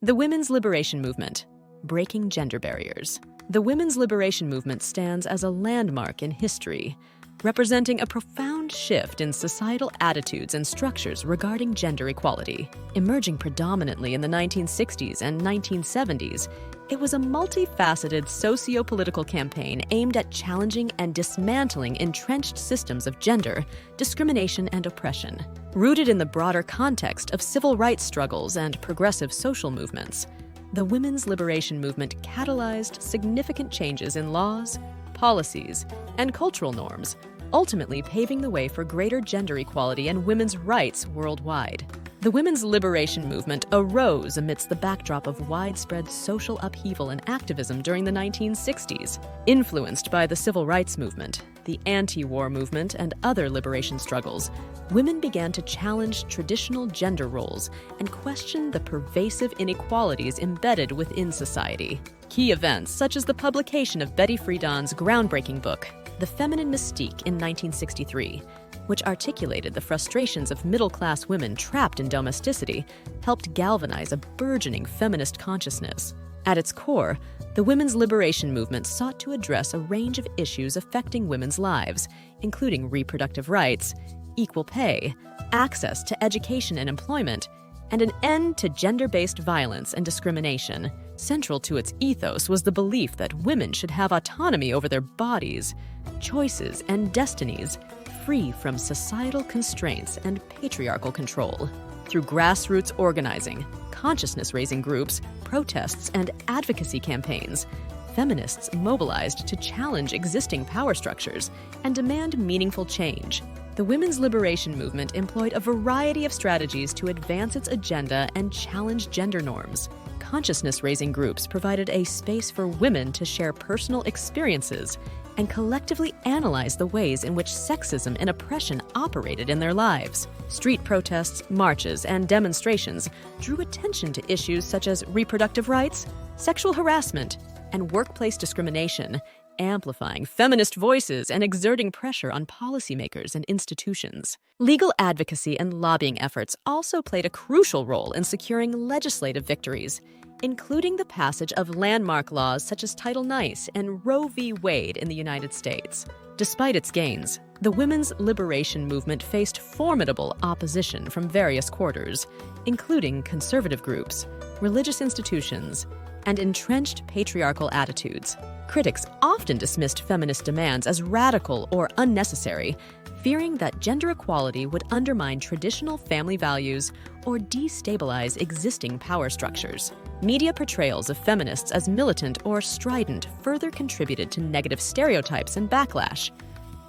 The women's liberation movement, breaking gender barriers. The women's liberation movement stands as a landmark in history, representing a profound shift in societal attitudes and structures regarding gender equality. Emerging predominantly in the 1960s and 1970s, it was a multifaceted socio-political campaign aimed at challenging and dismantling entrenched systems of gender, discrimination, and oppression. Rooted in the broader context of civil rights struggles and progressive social movements, the women's liberation movement catalyzed significant changes in laws, policies, and cultural norms, ultimately paving the way for greater gender equality and women's rights worldwide. The women's liberation movement arose amidst the backdrop of widespread social upheaval and activism during the 1960s. Influenced by the civil rights movement, the anti-war movement, and other liberation struggles, women began to challenge traditional gender roles and question the pervasive inequalities embedded within society. Key events such as the publication of Betty Friedan's groundbreaking book, The Feminine Mystique, in 1963, which articulated the frustrations of middle-class women trapped in domesticity, helped galvanize a burgeoning feminist consciousness. At its core, the women's liberation movement sought to address a range of issues affecting women's lives, including reproductive rights, equal pay, access to education and employment, and an end to gender-based violence and discrimination. Central to its ethos was the belief that women should have autonomy over their bodies, choices, and destinies, free from societal constraints and patriarchal control. Through grassroots organizing, consciousness-raising groups, protests, and advocacy campaigns, feminists mobilized to challenge existing power structures and demand meaningful change. The women's liberation movement employed a variety of strategies to advance its agenda and challenge gender norms. Consciousness-raising groups provided a space for women to share personal experiences and collectively analyze the ways in which sexism and oppression operated in their lives. Street protests, marches, and demonstrations drew attention to issues such as reproductive rights, sexual harassment, and workplace discrimination, amplifying feminist voices and exerting pressure on policymakers and institutions. Legal advocacy and lobbying efforts also played a crucial role in securing legislative victories, including the passage of landmark laws such as Title IX and Roe v. Wade in the United States. Despite its gains, the women's liberation movement faced formidable opposition from various quarters, including conservative groups, religious institutions, and entrenched patriarchal attitudes. Critics often dismissed feminist demands as radical or unnecessary, fearing that gender equality would undermine traditional family values or destabilize existing power structures. Media portrayals of feminists as militant or strident further contributed to negative stereotypes and backlash.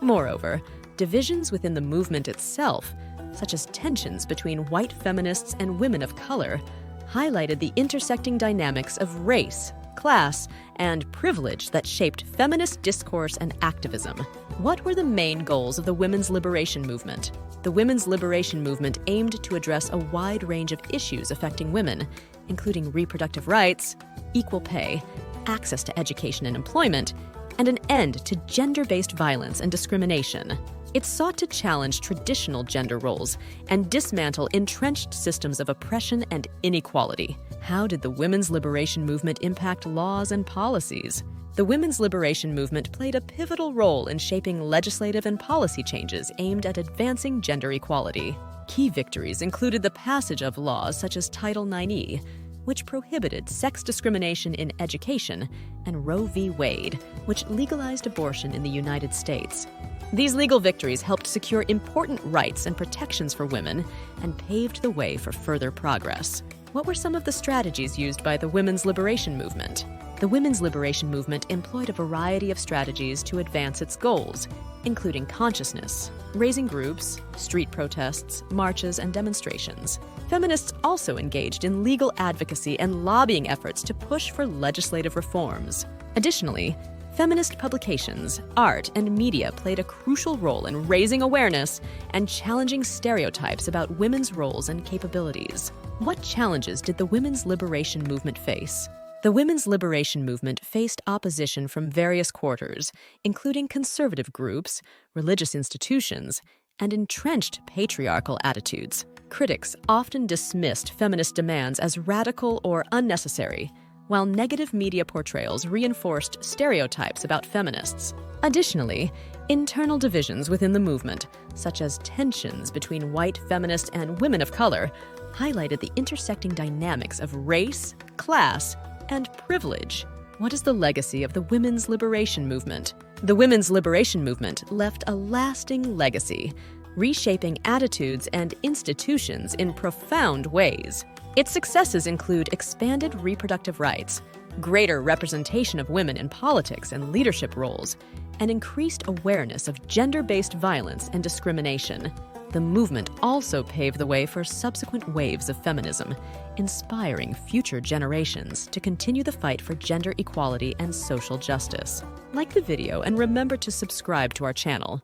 Moreover, divisions within the movement itself, such as tensions between white feminists and women of color, highlighted the intersecting dynamics of race, class, and privilege that shaped feminist discourse and activism. What were the main goals of the women's liberation movement? The women's liberation movement aimed to address a wide range of issues affecting women, including reproductive rights, equal pay, access to education and employment, and an end to gender-based violence and discrimination. It sought to challenge traditional gender roles and dismantle entrenched systems of oppression and inequality. How did the women's liberation movement impact laws and policies? The women's liberation movement played a pivotal role in shaping legislative and policy changes aimed at advancing gender equality. Key victories included the passage of laws such as Title IX, which prohibited sex discrimination in education, and Roe v. Wade, which legalized abortion in the United States. These legal victories helped secure important rights and protections for women and paved the way for further progress. What were some of the strategies used by the women's liberation movement? The women's liberation movement employed a variety of strategies to advance its goals, including consciousness, raising groups, street protests, marches, and demonstrations. Feminists also engaged in legal advocacy and lobbying efforts to push for legislative reforms. Additionally, feminist publications, art, and media played a crucial role in raising awareness and challenging stereotypes about women's roles and capabilities. What challenges did the women's liberation movement face? The women's liberation movement faced opposition from various quarters, including conservative groups, religious institutions, and entrenched patriarchal attitudes. Critics often dismissed feminist demands as radical or unnecessary, while negative media portrayals reinforced stereotypes about feminists. Additionally, internal divisions within the movement, such as tensions between white feminists and women of color, highlighted the intersecting dynamics of race, class, and privilege. What is the legacy of the women's liberation movement? The women's liberation movement left a lasting legacy, reshaping attitudes and institutions in profound ways. Its successes include expanded reproductive rights, greater representation of women in politics and leadership roles, and increased awareness of gender-based violence and discrimination. The movement also paved the way for subsequent waves of feminism, inspiring future generations to continue the fight for gender equality and social justice. Like the video and remember to subscribe to our channel.